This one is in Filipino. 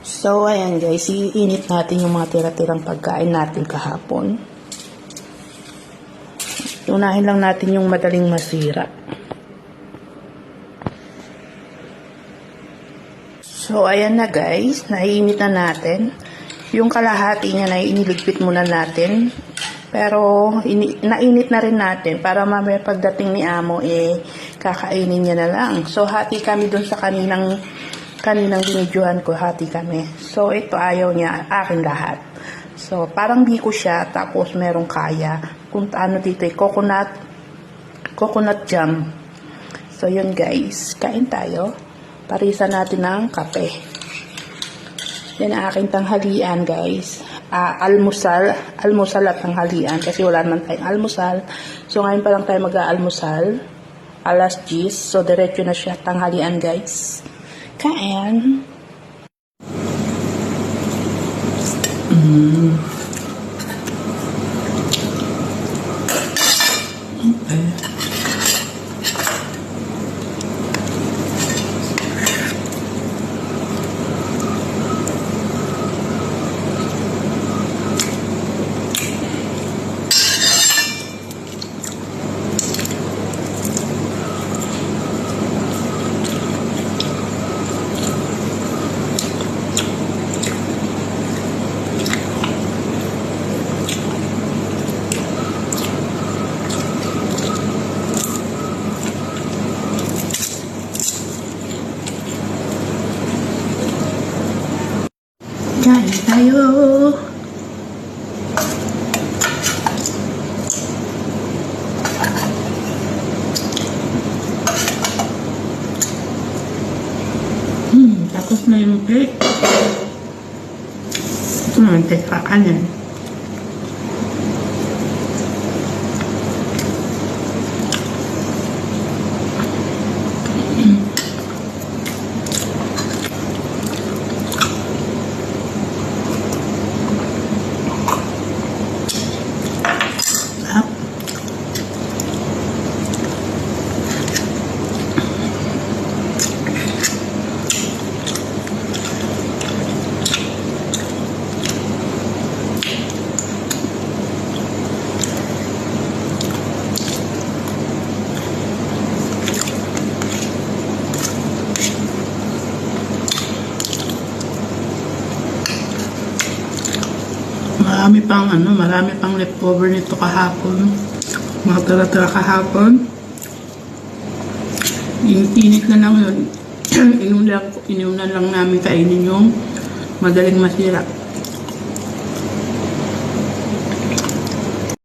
So, ayan guys, iinit natin yung mga tira-tirang pagkain natin kahapon. Unahin lang natin yung madaling masira. So, ayan na guys, naiinit na natin. Yung kalahati niya na iniligpit muna natin. Pero, nainit na rin natin para mamaya pagdating ni Amo, kakainin niya na lang. So, hati kami dun sa kaninang binidyohan ko, hati kami. So, ito ayaw niya, akin lahat. So, parang biko siya, tapos merong kaya. Kung ano dito, coconut jam. So, yun guys, kain tayo. Parisa natin ng kape. Yan ang aking tanghalian guys. Almusal at tanghalian kasi wala naman tayong almusal. So, ngayon pa lang tayo mag-aalmusal. Alas 10. So, diretso na siya tanghalian guys. Kain. Okay. Kain tayo. Tapos na yung cake. Ito naman teka kanin. Marami pang leftover nito kahapon. Mga tira-tira kahapon. Init na lang yun. Inunan lang namin kainin yung madaling masira.